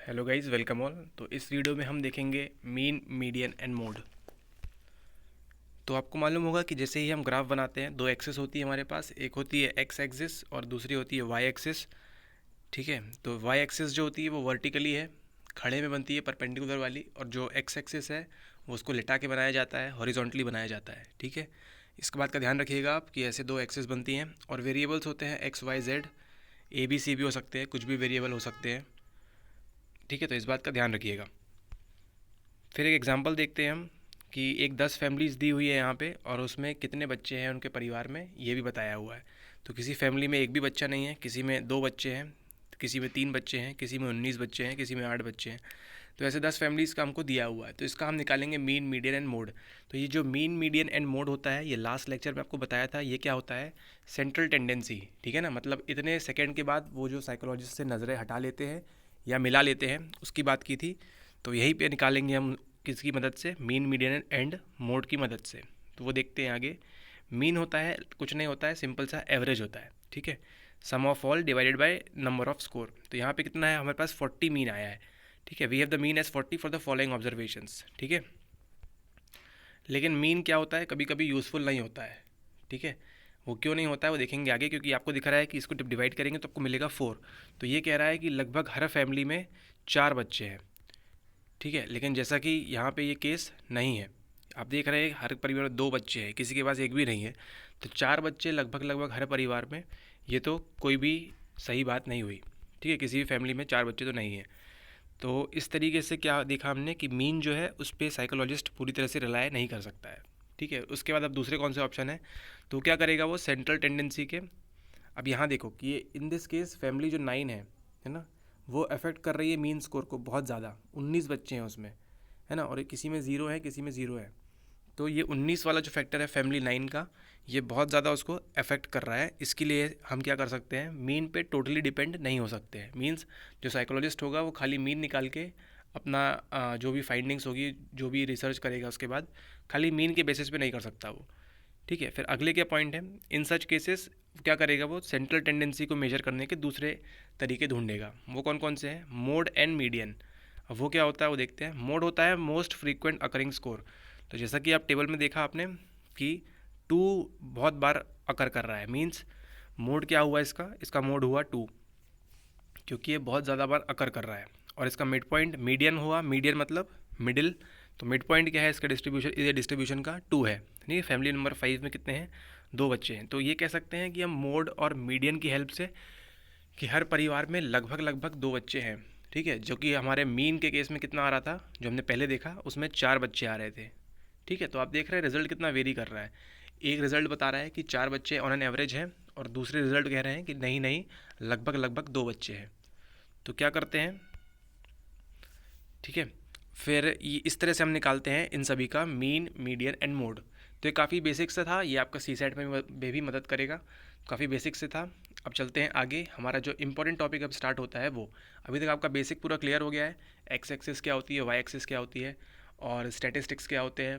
Hello guys, welcome all. तो इस video में हम देखेंगे मीन, मीडियन एंड मोड। तो आपको मालूम होगा कि जैसे ही हम ग्राफ बनाते हैं, दो एक्सिस होती है हमारे पास। एक होती है एक्स एक्सिस और दूसरी होती है वाई एक्सिस। ठीक है, तो वाई एक्सिस जो होती है वो वर्टिकली है, खड़े में बनती है, परपेंडिकुलर वाली। और जो एक्स एक्सिस है वो उसको लिटा के बनाया जाता है, हॉरिजॉन्टली बनाया जाता है। ठीक है, इसके बात का ध्यान रखिएगा आप कि ऐसे दो एक्सिस बनती हैं और वेरिएबल्स होते हैं x y z. A b c भी हो सकते हैं, कुछ भी वेरिएबल हो सकते हैं। ठीक है, तो इस बात का ध्यान रखिएगा। फिर एक एग्जांपल देखते हैं हम कि एक 10 फैमिलीज़ दी हुई है यहाँ पे, और उसमें कितने बच्चे हैं उनके परिवार में ये भी बताया हुआ है। तो किसी फैमिली में एक भी बच्चा नहीं है, किसी में 2 बच्चे हैं, किसी में 3 बच्चे हैं, किसी में 19 बच्चे हैं, किसी में 8 बच्चे हैं। तो ऐसे 10 फैमिलीज़ का हमको दिया हुआ है। तो इसका हम निकालेंगे मीन, मीडियन एंड मोड। तो ये जो मीन, मीडियन एंड मोड होता है, ये लास्ट लेक्चर में आपको बताया था। ये क्या होता है? Central tendency. ठीक है ना, मतलब इतने सेकेंड के बाद वो जो साइकोलॉजिस्ट से नज़रें हटा लेते हैं या मिला लेते हैं, उसकी बात की थी। तो यहीं पे निकालेंगे हम, किसकी मदद से? मीन, मीडियन एंड मोड की मदद से। तो वो देखते हैं आगे। मीन होता है, कुछ नहीं होता है, सिंपल सा एवरेज होता है। ठीक है, sum of all divided by number of score. तो यहाँ पे कितना है? हमारे पास 40 मीन आया है। ठीक है, we have the mean age 40 for the following observations. ठीक है, लेकिन मीन क्या होता है, कभी कभी यूज़फुल नहीं होता है। ठीक है, वो क्यों नहीं होता है वो देखेंगे आगे, क्योंकि आपको दिख रहा है कि इसको डिवाइड करेंगे तो आपको मिलेगा 4। तो ये कह रहा है कि लगभग हर फैमिली में 4 बच्चे हैं। ठीक है, लेकिन जैसा कि यहाँ पे ये केस नहीं है। आप देख रहे हैं हर परिवार में 2 बच्चे हैं, किसी के पास एक भी नहीं है। तो 4 बच्चे लगभग लगभग हर परिवार में, ये तो कोई भी सही बात नहीं हुई। ठीक है, किसी भी फैमिली में 4 बच्चे तो नहीं है। तो इस तरीके से क्या देखा हमने कि मीन जो है उस पर साइकोलॉजिस्ट पूरी तरह से रिलाय नहीं कर सकता है। ठीक है, उसके बाद अब दूसरे कौन से ऑप्शन है? तो क्या करेगा वो? सेंट्रल टेंडेंसी के। अब यहाँ देखो कि ये इन दिस केस फैमिली जो 9 है ना, वो अफेक्ट कर रही है मीन स्कोर को बहुत ज़्यादा। 19 बच्चे हैं उसमें, है ना, और किसी में 0 है, किसी में 0 है। तो ये 19 वाला जो फैक्टर है फैमिली 9 का, ये बहुत ज़्यादा उसको अफेक्ट कर रहा है। इसके लिए हम क्या कर सकते हैं? मीन पे टोटली डिपेंड नहीं हो सकते हैं। मीन्स जो साइकोलॉजिस्ट होगा वो खाली मीन निकाल के अपना जो भी फाइंडिंग्स होगी, जो भी रिसर्च करेगा उसके बाद, खाली मीन के बेसिस पे नहीं कर सकता वो। ठीक है, फिर अगले क्या पॉइंट है? इन सच केसेस क्या करेगा वो? सेंट्रल टेंडेंसी को मेजर करने के दूसरे तरीके ढूंढेगा। वो कौन कौन से हैं? Mode and median. अब वो क्या होता है वो देखते हैं। मोड होता है मोस्ट फ्रीक्वेंट अकरिंग स्कोर। तो जैसा कि आप टेबल में देखा आपने कि 2 बहुत बार अकर कर रहा है, मीन्स मोड क्या हुआ इसका? इसका मोड हुआ 2, क्योंकि ये बहुत ज़्यादा बार अकर कर रहा है। और इसका मिड पॉइंट मीडियन हुआ। मीडियन मतलब मिडिल। तो मिड पॉइंट क्या है इसका? डिस्ट्रीब्यूशन, ये डिस्ट्रीब्यूशन का 2 है। नहीं, फैमिली नंबर 5 में कितने हैं? 2 बच्चे हैं। तो ये कह सकते हैं कि हम मोड और मीडियन की हेल्प से कि हर परिवार में लगभग लगभग 2 बच्चे हैं। ठीक है, जो कि हमारे मीन के केस में कितना आ रहा था, जो हमने पहले देखा, उसमें 4 बच्चे आ रहे थे। ठीक है, तो आप देख रहे हैं रिजल्ट कितना वेरी कर रहा है। एक रिजल्ट बता रहा है कि 4 बच्चे ऑन एन एवरेज हैं, और दूसरे रिजल्ट कह रहे हैं कि नहीं नहीं, लगभग लगभग 2 बच्चे हैं। तो क्या करते हैं? ठीक है, फिर ये इस तरह से हम निकालते हैं इन सभी का मीन, मीडियन एंड मोड। तो ये काफ़ी बेसिक से था, ये आपका सी सेट में भी मदद करेगा। काफ़ी बेसिक से था। अब चलते हैं आगे। हमारा जो इंपॉर्टेंट टॉपिक अब स्टार्ट होता है वो, अभी तक आपका बेसिक पूरा क्लियर हो गया है। एक्स एक्सिस क्या होती है, वाई एक्सिस क्या होती है, और स्टैटिस्टिक्स क्या होते हैं,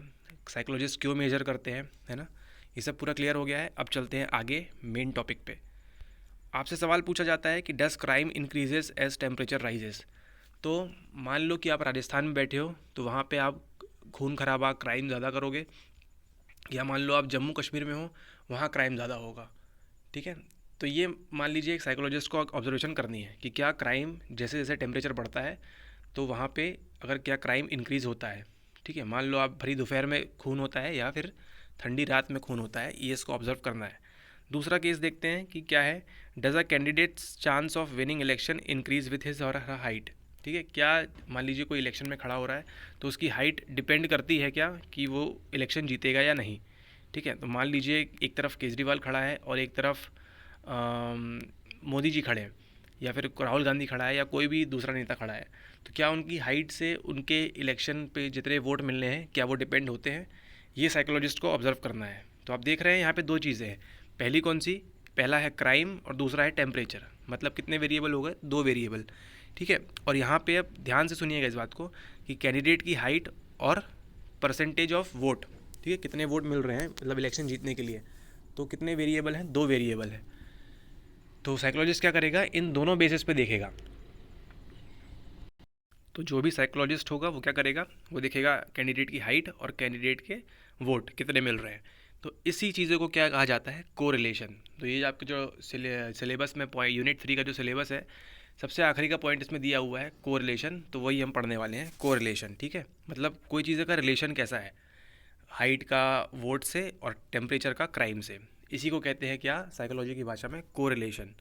साइकोलॉजिस्ट क्यों मेजर करते हैं, है ना, ये सब पूरा क्लियर हो गया है। अब चलते हैं आगे मेन टॉपिक पे। आपसे सवाल पूछा जाता है कि does crime increases as temperature rises. तो मान लो कि आप राजस्थान में बैठे हो, तो वहाँ पे आप खून खराबा, क्राइम ज़्यादा करोगे। या मान लो आप जम्मू कश्मीर में हो, वहाँ क्राइम ज़्यादा होगा। ठीक है, तो ये मान लीजिए एक साइकोलॉजिस्ट को ऑब्जर्वेशन करनी है कि क्या क्राइम, जैसे जैसे टेम्परेचर बढ़ता है तो वहाँ पे अगर क्या क्राइम इंक्रीज़ होता है। ठीक है, मान लो आप भरी दोपहर में खून होता है या फिर ठंडी रात में खून होता है, ये इसको ऑब्जर्व करना है। दूसरा केस देखते हैं कि क्या है। Does a candidates chance of winning election increase with his और हर हाइट। ठीक है, क्या मान लीजिए कोई इलेक्शन में खड़ा हो रहा है, तो उसकी हाइट डिपेंड करती है क्या कि वो इलेक्शन जीतेगा या नहीं। ठीक है, तो मान लीजिए एक तरफ केजरीवाल खड़ा है और एक तरफ मोदी जी खड़े हैं, या फिर राहुल गांधी खड़ा है, या कोई भी दूसरा नेता खड़ा है। तो क्या उनकी हाइट से उनके इलेक्शन पे जितने वोट मिलने हैं, क्या वो डिपेंड होते हैं? ये साइकोलॉजिस्ट को ऑब्जर्व करना है। तो आप देख रहे हैं यहाँ पे 2 चीज़ें हैं। पहली कौन सी? पहला है क्राइम और दूसरा है टेम्परेचर। मतलब कितने वेरिएबल हो गए? 2 वेरिएबल। ठीक है, और यहाँ पे अब ध्यान से सुनिएगा इस बात को कि कैंडिडेट की हाइट और परसेंटेज ऑफ वोट। ठीक है, कितने वोट मिल रहे हैं मतलब इलेक्शन जीतने के लिए। तो कितने वेरिएबल हैं? 2 वेरिएबल है। तो साइकोलॉजिस्ट क्या करेगा? इन दोनों बेसिस पे देखेगा। तो जो भी साइकोलॉजिस्ट होगा वो क्या करेगा, वो देखेगा कैंडिडेट की हाइट और कैंडिडेट के वोट कितने मिल रहे हैं। तो इसी चीज़ों को क्या कहा जाता है, कोरिलेशन। तो ये आपके जो सिलेबस में यूनिट 3 का जो सिलेबस है, सबसे आखिरी का पॉइंट इसमें दिया हुआ है कोरिलेशन, तो वही हम पढ़ने वाले हैं, कोरिलेशन। ठीक है, मतलब कोई चीज़ का रिलेशन कैसा है हाइट का वोट से और टेम्परेचर का क्राइम से, इसी को कहते हैं क्या साइकोलॉजी की भाषा में, कोरिलेशन।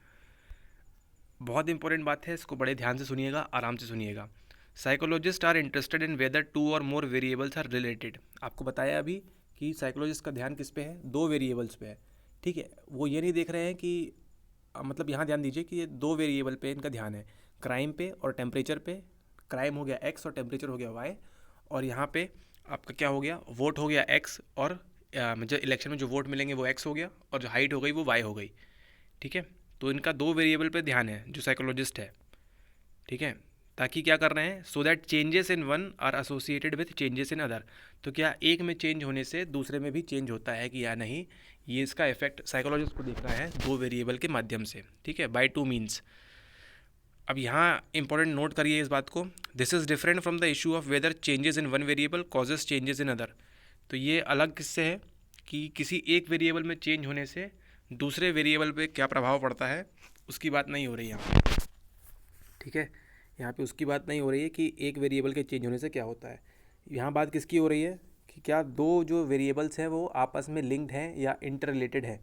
बहुत इंपॉर्टेंट बात है, इसको बड़े ध्यान से सुनिएगा, आराम से सुनिएगा। Psychologists are interested in whether 2 or more variables are related. आपको बताया अभी कि साइकोलॉजिस्ट का ध्यान किस पे है, 2 वेरिएबल्स पे है। ठीक है, वो ये नहीं देख रहे हैं कि मतलब यहाँ ध्यान दीजिए कि ये 2 वेरिएबल पे इनका ध्यान है, क्राइम पे और टेम्परेचर पे। क्राइम हो गया x और टेम्परेचर हो गया y, और यहाँ पे आपका क्या हो गया, वोट हो गया x, और जो इलेक्शन में जो वोट मिलेंगे वो x हो गया, और जो हाइट हो गई वो y हो गई। ठीक है, तो इनका 2 वेरिएबल पे ध्यान है जो साइकोलॉजिस्ट है। ठीक है, ताकि क्या कर रहे हैं, so that changes in one are associated with changes in other. तो क्या एक में चेंज होने से दूसरे में भी चेंज होता है कि या नहीं, ये इसका इफेक्ट साइकोलॉजिस्ट को देखना है 2 वेरिएबल के माध्यम से। ठीक है, बाय 2 मीन्स। अब यहाँ इंपॉर्टेंट नोट करिए इस बात को, this is different from the issue of whether changes in one variable causes changes in other. तो ये अलग किससे है कि किसी एक वेरिएबल में चेंज होने से दूसरे वेरिएबल पे क्या प्रभाव पड़ता है, उसकी बात नहीं हो रही यहाँ। ठीक है, यहाँ पे उसकी बात नहीं हो रही है कि एक वेरिएबल के चेंज होने से क्या होता है। यहाँ बात किसकी हो रही है कि क्या 2 जो वेरिएबल्स हैं वो आपस में लिंक्ड हैं या इंटर रिलेटेड हैं,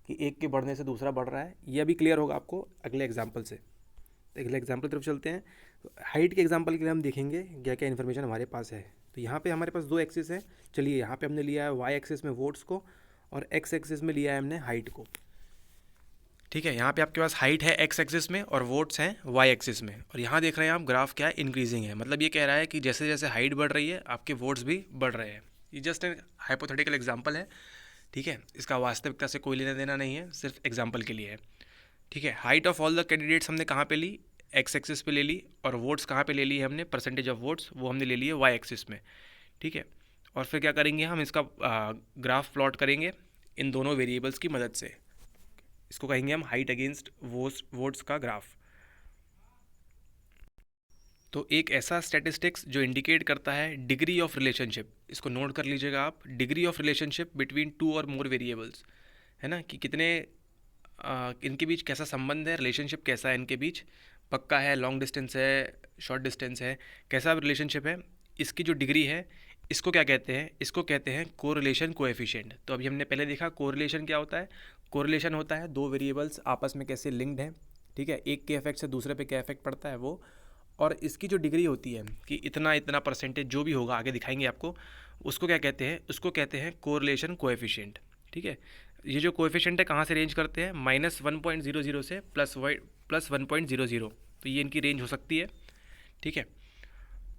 कि एक के बढ़ने से दूसरा बढ़ रहा है। ये अभी क्लियर होगा आपको अगले एग्जाम्पल से। तो अगले एग्जाम्पल की तरफ चलते हैं। तो हाइट के एग्जाम्पल के लिए हम देखेंगे क्या क्या इन्फॉर्मेशन हमारे पास है। तो यहाँ पे हमारे पास 2 एक्सिस हैं। चलिए, यहाँ पे हमने लिया है वाई एक्सिस में वोट्स को, और एक्स एक्सिस में लिया है हमने हाइट को। ठीक है, यहाँ पे आपके पास हाइट है एक्स एक्सिस में और वोट्स हैं वाई एक्सिस में, और यहाँ देख रहे हैं आप ग्राफ क्या है, इंक्रीजिंग है। मतलब ये कह रहा है कि जैसे जैसे हाइट बढ़ रही है आपके वोट्स भी बढ़ रहे हैं। ये जस्ट एक हाइपोथेटिकल एग्जांपल है। ठीक है, इसका वास्तविकता से कोई लेना देना नहीं है, सिर्फ एग्जांपल के लिए है। ठीक है, height of all the candidates हमने कहाँ पे ली, एक्स एक्सिस पे ले ली, और वोट्स कहाँ पे ले ली हमने, परसेंटेज ऑफ वोट्स, वो हमने ले लिए वाई एक्सिस में। ठीक है, और फिर क्या करेंगे, हम इसका ग्राफ प्लॉट करेंगे इन दोनों वेरिएबल्स की मदद से। इसको कहेंगे हम हाइट अगेंस्ट वोट्स का ग्राफ। तो एक ऐसा स्टैटिस्टिक्स जो इंडिकेट करता है डिग्री ऑफ रिलेशनशिप, इसको नोट कर लीजिएगा आप, degree of relationship between 2 or more variables, है ना, कि कितने इनके बीच कैसा संबंध है, रिलेशनशिप कैसा है इनके बीच, पक्का है, लॉन्ग डिस्टेंस है, शॉर्ट डिस्टेंस है, कैसा रिलेशनशिप है, इसकी जो डिग्री है, इसको क्या कहते हैं, इसको कहते हैं कोरिलेशन कोएफिशिएंट। तो अभी हमने पहले देखा कोरिलेशन क्या होता है। कोरिलेशन होता है 2 वेरिएबल्स आपस में कैसे लिंक्ड हैं। ठीक है, एक के इफेक्ट से दूसरे पे क्या इफेक्ट पड़ता है वो, और इसकी जो डिग्री होती है कि इतना इतना परसेंटेज जो भी होगा, आगे दिखाएंगे आपको, उसको क्या कहते हैं, उसको कहते हैं कोरिलेशन कोएफिशिएंट। ठीक है, ये जो कोएफिशिएंट है कहाँ से रेंज करते हैं, -1.00 से +1.00, तो ये इनकी रेंज हो सकती है। ठीक है,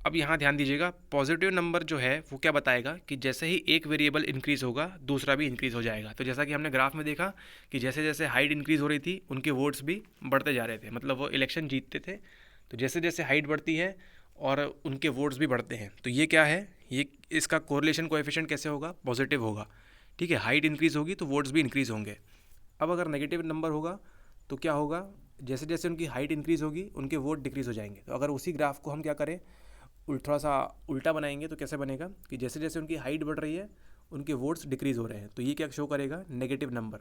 अब यहाँ ध्यान दीजिएगा, पॉजिटिव नंबर जो है वो क्या बताएगा कि जैसे ही एक वेरिएबल इंक्रीज़ होगा दूसरा भी इंक्रीज़ हो जाएगा। तो जैसा कि हमने ग्राफ में देखा कि जैसे जैसे हाइट इंक्रीज़ हो रही थी उनके वोट्स भी बढ़ते जा रहे थे, मतलब वो इलेक्शन जीतते थे। तो जैसे जैसे हाइट बढ़ती है और उनके वोट्स भी बढ़ते हैं, तो ये क्या है, ये इसका कोरिलेशन कोएफिशिएंट कैसे होगा, पॉजिटिव होगा। ठीक है, हाइट इंक्रीज़ होगी तो वोट्स भी इंक्रीज़ होंगे। अब अगर नेगेटिव नंबर होगा तो क्या होगा, जैसे जैसे उनकी हाइट इंक्रीज़ होगी उनके वोट डिक्रीज़ हो जाएंगे। तो अगर उसी ग्राफ को हम क्या करें, थोड़ा सा उल्टा बनाएंगे तो कैसे बनेगा कि जैसे जैसे उनकी हाइट बढ़ रही है उनके वोट्स डिक्रीज़ हो रहे हैं, तो ये क्या शो करेगा, नेगेटिव नंबर।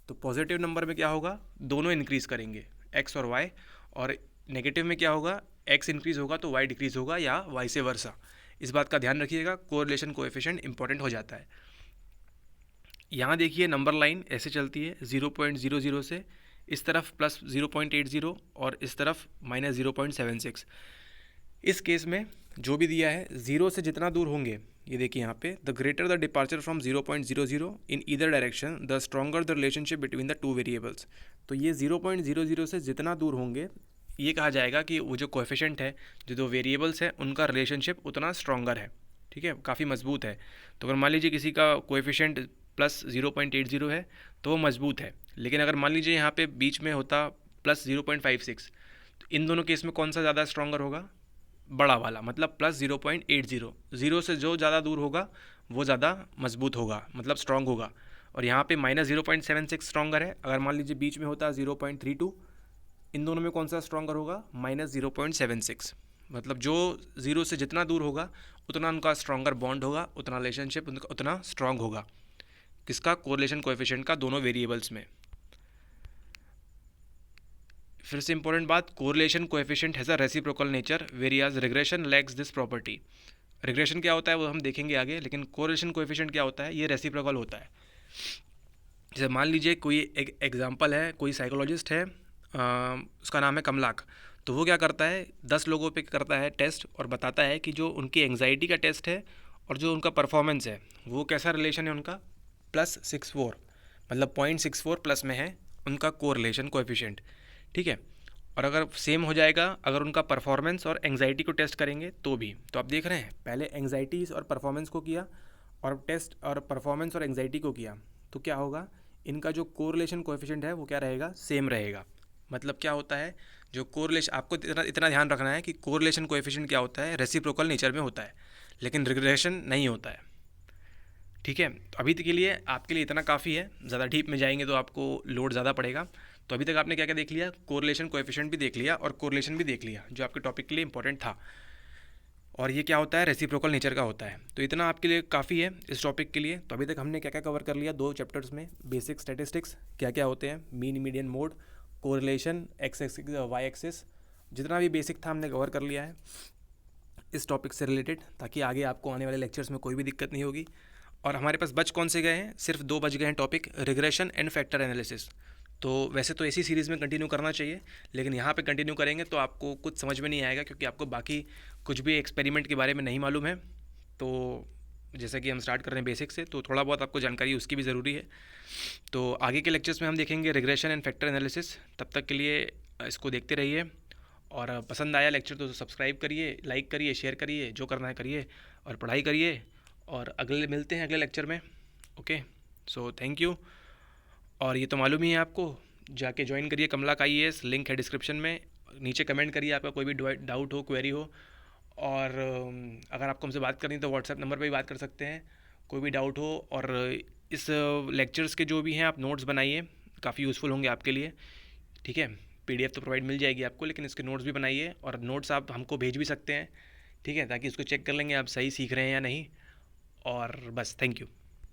तो पॉजिटिव नंबर में क्या होगा, दोनों इंक्रीज़ करेंगे, एक्स और वाई, और नेगेटिव में क्या होगा, एक्स इंक्रीज़ होगा तो वाई डिक्रीज़ होगा, या वाई से वर्सा। इस बात का ध्यान रखिएगा, कोरिलेशन कोएफिशिएंट इंपॉर्टेंट हो जाता है। यहाँ देखिए नंबर लाइन ऐसे चलती है 0.00 से इस तरफ +0.80 और इस तरफ -0.76। इस केस में जो भी दिया है, 0 से जितना दूर होंगे, ये देखिए यहाँ पे, the greater the departure from 0.00 in either direction the stronger the relationship between the 2 variables. तो ये 0.00 से जितना दूर होंगे, ये कहा जाएगा कि वो जो कोएफिशिएंट है, जो 2 वेरिएबल्स हैं उनका रिलेशनशिप उतना स्ट्रॉन्गर है। ठीक है, काफ़ी मजबूत है। तो अगर मान लीजिए किसी का कोएफिशिएंट +0.80 है तो वो मजबूत है, लेकिन अगर मान लीजिए यहाँ पे बीच में होता +0.56, तो इन दोनों केस में कौन सा ज़्यादा स्ट्रॉन्गर होगा, बड़ा वाला, मतलब +0.80। 0 से जो ज़्यादा दूर होगा वो ज़्यादा मजबूत होगा, मतलब स्ट्रॉन्ग होगा। और यहाँ पे -0.76 स्ट्रॉन्गर है। अगर मान लीजिए बीच में होता 0.32, इन दोनों में कौन सा स्ट्रॉन्गर होगा, -0.76, मतलब जो ज़ीरो से जितना दूर होगा उतना उनका स्ट्रॉन्गर बॉन्ड होगा, उतना रिलेशनशिप उनका उतना स्ट्रॉन्ग होगा। किसका? कोरिलेशन कोएफिशिएंट का, दोनों वेरिएबल्स में। फिर से इंपॉर्टेंट बात, correlation coefficient has a reciprocal nature whereas regression lacks this property. Regression क्या होता है वो हम देखेंगे आगे, लेकिन कोरिलेशन कोएफिशिएंट क्या होता है? ये रेसिप्रोकल होता है। जैसे मान लीजिए कोई एक एग्जांपल है, कोई साइकोलॉजिस्ट है, उसका नाम है कमलाक। तो वो क्या करता है, 10 लोगों पे करता है टेस्ट और बताता है कि जो उनकी एंग्जाइटी का टेस्ट है और जो उनका परफॉर्मेंस है वो कैसा रिलेशन है उनका, +64, मतलब 0.64 प्लस में है उनका कोरिलेशन कोएफिशिएंट। ठीक है। और अगर सेम हो जाएगा अगर उनका परफॉर्मेंस और एंग्जाइटी को टेस्ट करेंगे तो भी। तो आप देख रहे हैं, पहले एंग्जाइटीज़ और परफॉर्मेंस को किया और टेस्ट और परफॉर्मेंस और एंग्जाइटी को किया, तो क्या होगा, इनका जो कोरिलेशन कोएफिशिएंट है वो क्या रहेगा? सेम रहेगा। मतलब क्या होता है, जो कोरिलेशन, आपको इतना ध्यान रखना है कि कोरिलेशन कोएफिशिएंट क्या होता है, रेसिप्रोकल नेचर में होता है, लेकिन रिग्रेशन नहीं होता है। ठीक है। तो अभी के लिए आपके लिए इतना काफ़ी है, ज़्यादा डीप में जाएंगे तो आपको लोड ज़्यादा पड़ेगा। तो अभी तक आपने क्या क्या देख लिया? कोरिलेशन कोएफिशिएंट भी देख लिया और कोरिलेशन भी देख लिया, जो आपके टॉपिक के लिए इंपॉर्टेंट था। और ये क्या होता है? रेसिप्रोकल नेचर का होता है। तो इतना आपके लिए काफ़ी है इस टॉपिक के लिए। तो अभी तक हमने क्या क्या कवर कर लिया 2 चैप्टर्स में? बेसिक स्टैटिस्टिक्स क्या क्या होते हैं, mean median mode, correlation, x axis y axis, जितना भी बेसिक था हमने कवर कर लिया है इस टॉपिक से रिलेटेड, ताकि आगे आपको आने वाले लेक्चर्स में कोई भी दिक्कत नहीं होगी। और हमारे पास बच कौन से गए हैं? सिर्फ 2 बच गए हैं topic, regression and factor analysis. तो वैसे तो ऐसी सीरीज़ में कंटिन्यू करना चाहिए, लेकिन यहाँ पे कंटिन्यू करेंगे तो आपको कुछ समझ में नहीं आएगा, क्योंकि आपको बाकी कुछ भी एक्सपेरिमेंट के बारे में नहीं मालूम है। तो जैसा कि हम स्टार्ट कर रहे हैं बेसिक से, तो थोड़ा बहुत आपको जानकारी उसकी भी ज़रूरी है। तो आगे के लेक्चर्स में हम देखेंगे रिग्रेशन एंड फैक्टर एनालिसिस। तब तक के लिए इसको देखते रहिए, और पसंद आया लेक्चर तो सब्सक्राइब करिए, लाइक करिए, शेयर करिए, जो करना है करिए, और पढ़ाई करिए। और अगले मिलते हैं अगले लेक्चर में। Okay, so thank you. और ये तो मालूम ही है आपको, जाके ज्वाइन करिए कमलाक IAS, लिंक है डिस्क्रिप्शन में। नीचे कमेंट करिए आपका कोई भी डाउट हो, क्वेरी हो। और अगर आपको हमसे बात करनी है तो व्हाट्सएप नंबर पे भी बात कर सकते हैं, कोई भी डाउट हो। और इस लेक्चर्स के जो भी हैं आप नोट्स बनाइए, काफ़ी यूज़फुल होंगे आपके लिए। ठीक है। PDF तो प्रोवाइड मिल जाएगी आपको, लेकिन इसके नोट्स भी बनाइए, और नोट्स आप हमको भेज भी सकते हैं। ठीक है, ताकि इसको चेक कर लेंगे आप सही सीख रहे हैं या नहीं। और बस, थैंक यू।